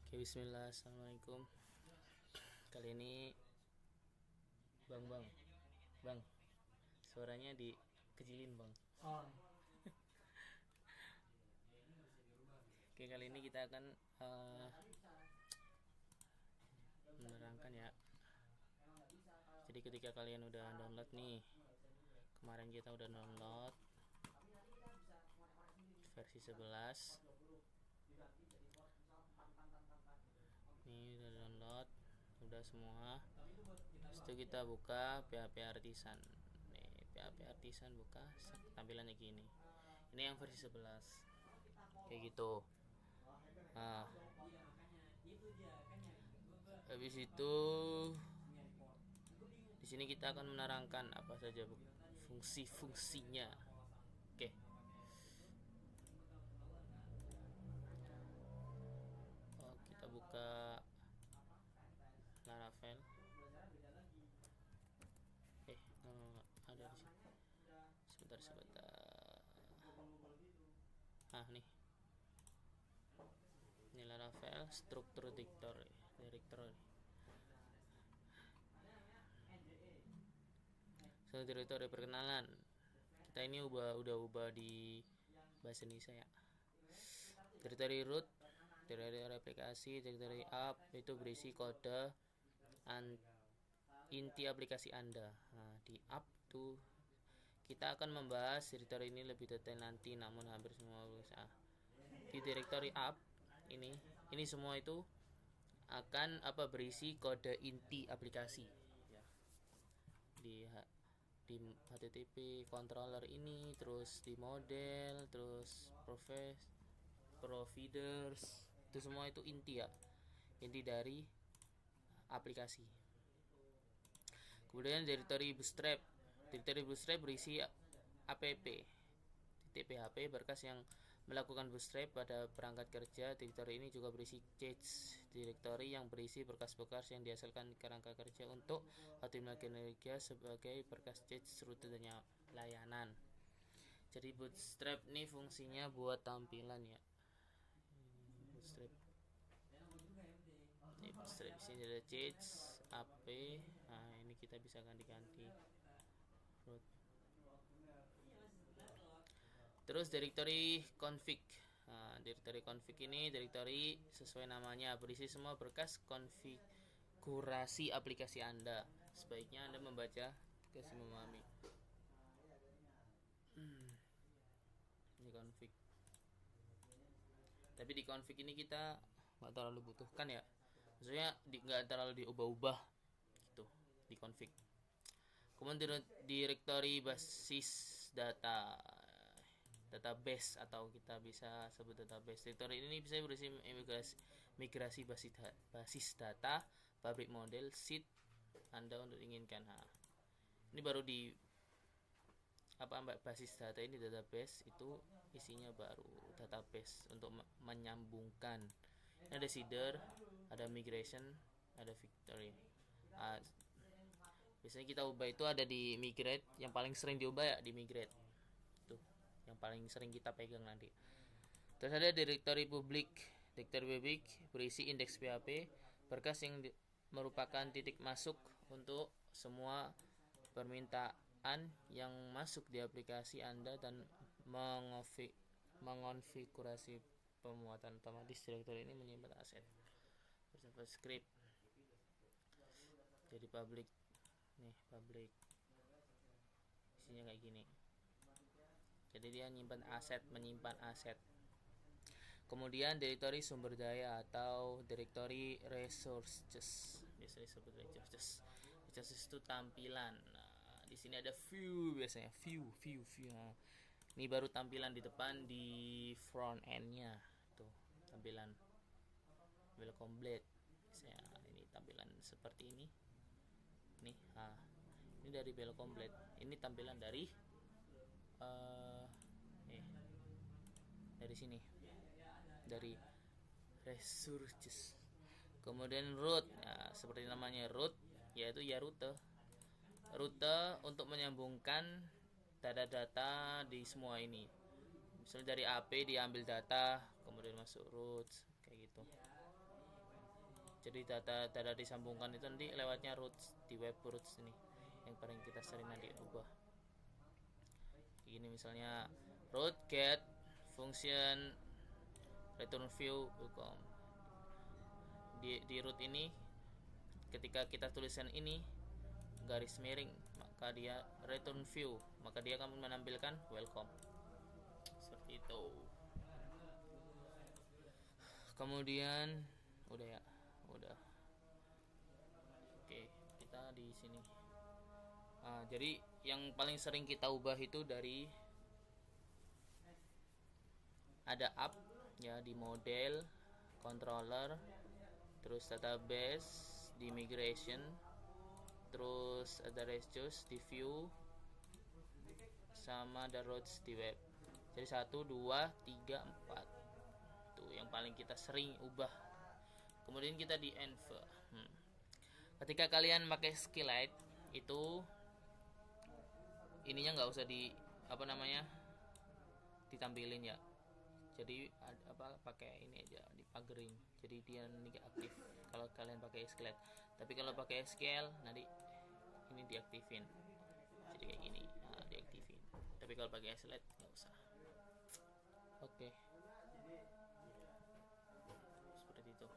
Oke, bismillah, assalamualaikum. Kali ini bang, suaranya dikecilin bang. Oke, kali ini kita akan menerangkan ya. Jadi ketika kalian udah download nih, kemarin kita udah download versi 11. Ini udah download, udah semua. Terus itu kita buka PHP Artisan. Nih, PHP Artisan buka, tampilannya gini. Ini yang versi 11. Kayak gitu. Nah, habis itu di sini kita akan menerangkan apa saja fungsi-fungsinya. Oke. Kita buka Laravel. Ada di sini. Sebentar. Nih. Ini Laravel struktur directory. Directory perkenalan. Kita ini udah ubah di bahasa Indonesia ya. Directory root, directory aplikasi, directory app itu berisi kode inti aplikasi Anda. Nah, di app tuh kita akan membahas directory ini lebih detail nanti, namun hampir semua di directory app ini semua itu akan berisi kode inti aplikasi ya. Di HTTP controller ini, terus di model, terus providers, itu semua itu inti ya, inti dari aplikasi. Kemudian directory bootstrap berisi app .php berkas yang melakukan bootstrap pada perangkat kerja. Directory ini juga berisi cache directory yang berisi berkas-berkas yang dihasilkan kerangka kerja untuk optimal kinerja sebagai berkas cache rute dan layanan. Jadi bootstrap ini fungsinya buat tampilan ya. Bootstrap di sini ada cache app. Nah, ini kita bisa ganti-ganti root. Terus directory config. Nah, directory config ini directory sesuai namanya berisi semua berkas konfigurasi aplikasi Anda. Sebaiknya Anda membaca kasih memahami. Ini config. Tapi di config ini kita nggak terlalu butuhkan ya. Maksudnya nggak terlalu diubah-ubah gitu di config. Kemudian directory basis database atau kita bisa sebut database. Directory ini bisa berisi migrasi basis data, pabrik model, sheet Anda untuk inginkan. Ini baru di basis data ini, database itu isinya baru database untuk menyambungkan. Ini ada seeder, ada migration, ada victory. Biasanya kita ubah itu ada di migrate, yang paling sering diubah ya di migrate. Tuh, yang paling sering kita pegang nanti. Terus ada directory public berisi indeks PHP, berkas yang merupakan titik masuk untuk semua permintaan yang masuk di aplikasi Anda dan mengonfigurasi pemuatan otomatis. Directory ini menyimpan aset bersama script. Jadi public isinya kayak gini. Jadi dia menyimpan aset. Kemudian directory sumber daya atau directory resources. Biasa disebut resources. Resources itu tampilan. Nah, di sini ada view biasanya. View. Nah, ini baru tampilan di depan di front end-nya. Tuh, tampilan welcome blade. Biasanya ini tampilan seperti ini. Nih, ini dari welcome blade. Ini tampilan dari dari sini, dari resources. Kemudian root, ya, seperti namanya root, yaitu ya rute untuk menyambungkan data-data di semua ini. Misalnya dari AP diambil data, kemudian masuk root kayak gitu. Jadi data disambungkan itu nanti lewatnya roots, di web roots ini yang paling kita sering nanti ubah. Ini misalnya root get function return view welcome. Di root ini ketika kita tulisan ini garis miring, maka dia return view, maka dia akan menampilkan welcome seperti itu. Kemudian udah ya, udah. Oke, kita di sini. Jadi yang paling sering kita ubah itu dari ada app ya, di model, controller, terus database, di migration, terus ada restores di view, sama ada routes di web. Jadi 1, 2, 3, 4 tuh yang paling kita sering ubah. Kemudian kita di env. Ketika kalian pakai SQLite itu ininya nggak usah ditampilin ya. Jadi pakai ini aja, dipagerin. Jadi dia nggak aktif kalau kalian pakai SQLite. Tapi kalau pakai SQL nanti ini diaktifin. Jadi kayak gini, diaktifin. Tapi kalau pakai SQLite nggak usah. Oke. Seperti itu.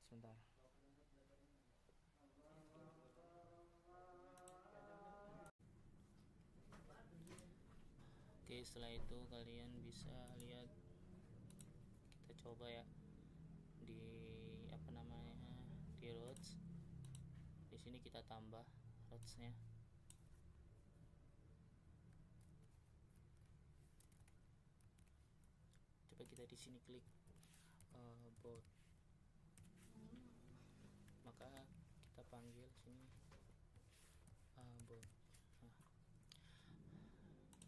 Sebentar. Oke, setelah itu kalian bisa lihat, kita coba ya di di routes. Di sini kita tambah routsnya. Coba kita di sini klik bot, maka kita panggil sini bot.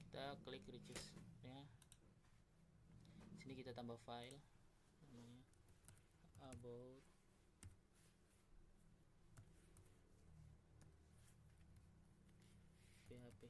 Kita klik registernya, sini kita tambah file namanya about php ya.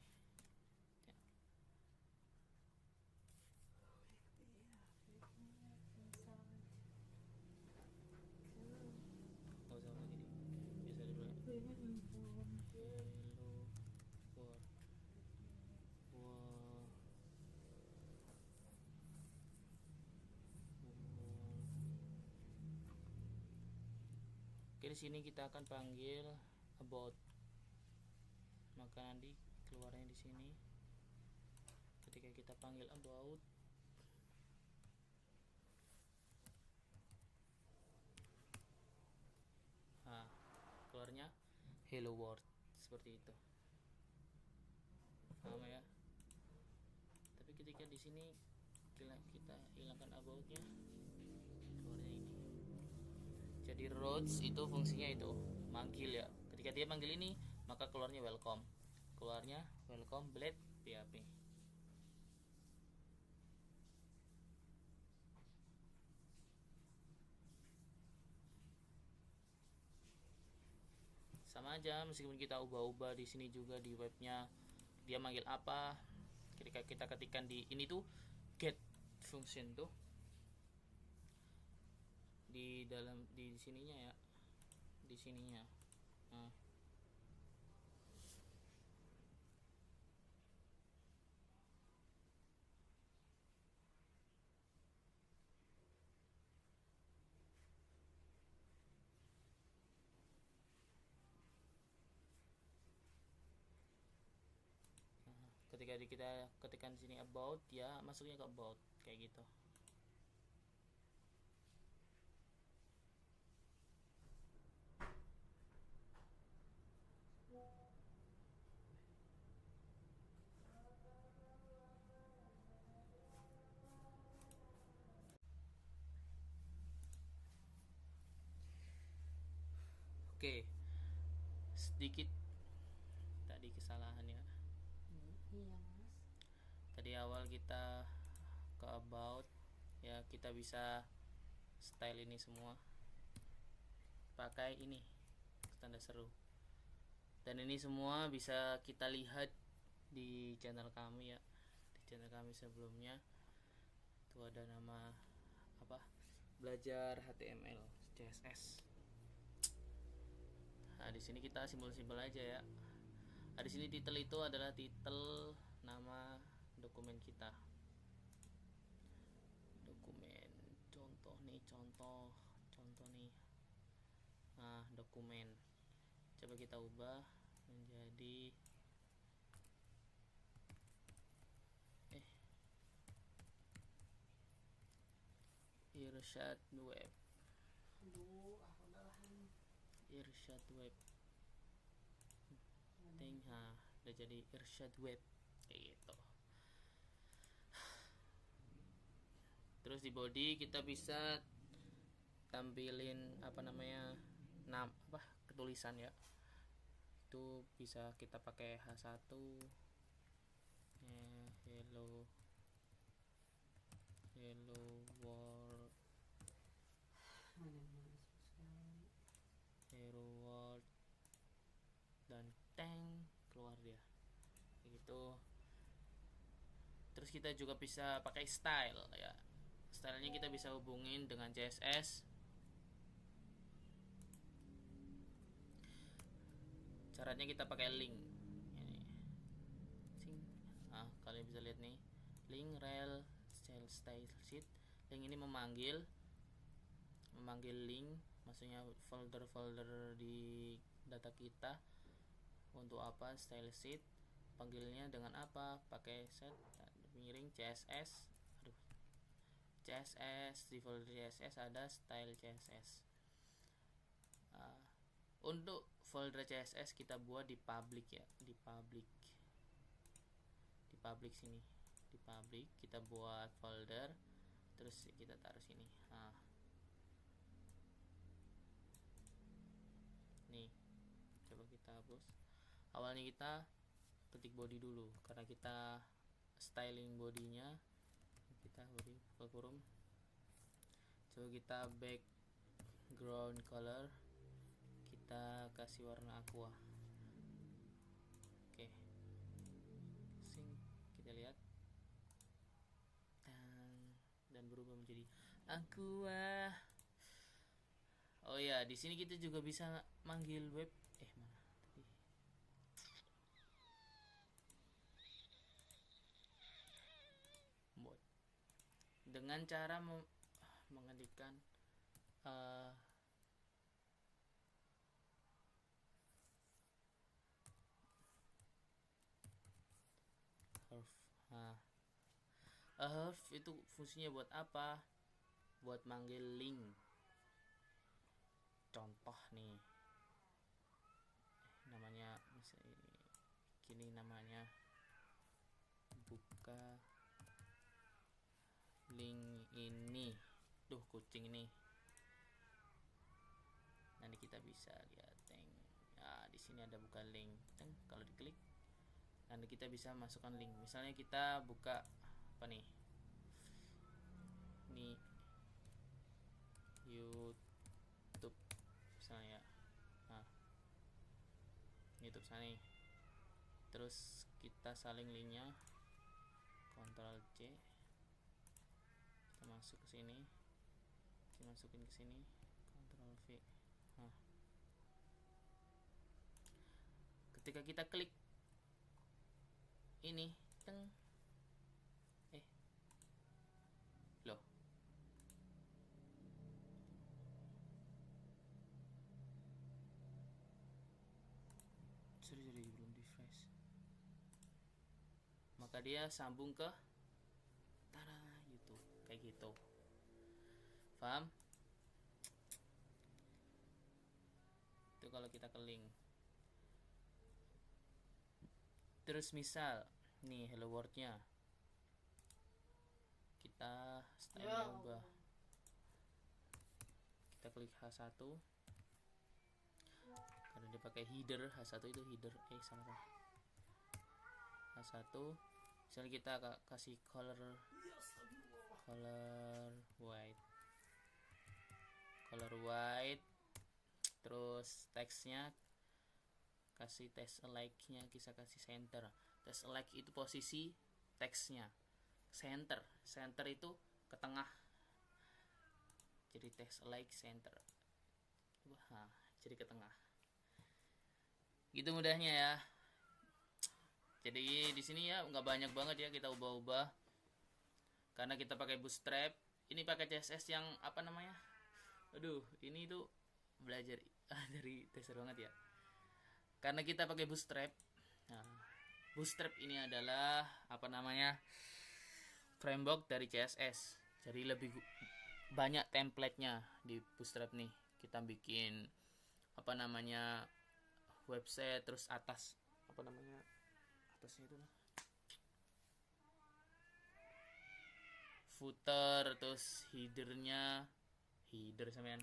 Oke, di sini kita akan panggil about, maka nanti keluarnya di sini. Ketika kita panggil about, keluarnya hello world seperti itu. Paham ya? Tapi ketika di sini kita hilangkan aboutnya, keluarnya ini. Jadi routes itu fungsinya itu manggil ya. Ketika dia manggil ini, maka keluarnya welcome. Keluarnya welcome blade php. Sama aja, meskipun kita ubah-ubah di sini juga di webnya dia manggil apa. Ketika kita ketikkan di ini tuh get function tuh di dalam di sininya ya, di sininya. Ketika kita ketikkan sini about, ya masuknya ke about kayak gitu. Oke, sedikit tadi kesalahan ya. Iya mas. Tadi awal kita ke about ya, kita bisa style ini semua pakai ini tanda seru, dan ini semua bisa kita lihat di channel kami ya, di channel kami sebelumnya. Itu ada nama apa, belajar HTML, CSS. Nah, di sini kita simbol-simbol aja ya. Nah, di sini title itu adalah titel nama dokumen kita. Dokumen, contoh nih, contoh nih. Nah, dokumen. Coba kita ubah menjadi Irsyad Web. Aduh, aku udahan. Irsyad Web. Udah jadi Irsyad Web kayak gitu. Terus di body kita bisa tampilin ketulisan ya. Itu bisa kita pakai H1 hello world, hello world, dan teng keluar dia gitu. Terus kita juga bisa pakai style ya. Stylenya kita bisa hubungin dengan CSS. Caranya kita pakai link ini. Kalian bisa lihat nih, link rel style sheet. Link ini memanggil link, maksudnya folder di data kita. Untuk apa? Style sheet. Panggilnya dengan apa? Pakai set miring CSS. CSS, di folder CSS ada style CSS. Untuk folder CSS kita buat di public ya, di public sini, di public kita buat folder, terus kita taruh sini. Nih, coba kita hapus. Awalnya kita ketik body dulu karena kita styling bodinya. Kita body buka kurung. Coba kita background color, kita kasih warna aqua. Oke. Kita lihat dan berubah menjadi aqua. Oh ya, di sini kita juga bisa manggil web. Mana tadi? Bot. Dengan cara mengetikkan herf itu fungsinya buat apa? Buat manggil link. Contoh nih, namanya misalnya gini, namanya buka link ini. Kucing ini. Nanti kita bisa lihat di sini ada buka link. Kalau diklik nanti kita bisa masukkan link. Misalnya kita buka apa nih? Ini YouTube misalnya. YouTube sana nih. Terus kita salin linknya, Ctrl C, kita masuk ke sini, kita masukin ke sini, Ctrl V. Ketika kita klik ini, loh, sorry belum di fresh, maka dia sambung ke YouTube kayak gitu. Paham? Itu kalau kita ke link. Terus misal nih hello world-nya kita style ubah. Kita klik H1 karena dia pakai header. H1 itu header, salah. H1 misalnya kita kasih color white, terus teksnya kasih text alike-nya, kita kasih center. Text alike itu posisi teksnya. Center itu ke tengah. jadi text like center. Wah, jadi ke tengah. Gitu mudahnya ya. Jadi di sini ya nggak banyak banget ya kita ubah-ubah. Karena kita pakai Bootstrap. Ini pakai CSS yang apa namanya? Aduh, ini tuh belajar dari tester banget ya. Karena kita pakai Bootstrap. Nah, Bootstrap ini adalah apa namanya? Framework dari CSS. Jadi lebih banyak template-nya di Bootstrap nih. Kita bikin apa namanya? Website, terus atas apa namanya? Atasnya itu lah. Footer, terus header sampean.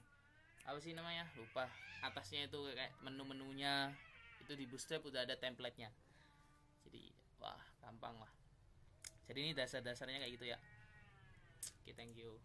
Apa sih namanya? Lupa. Atasnya itu kayak menu-menunya itu di Bootstrap udah ada template-nya. Jadi wah, gampang lah. Jadi ini dasar-dasarnya kayak gitu ya. Oke, thank you.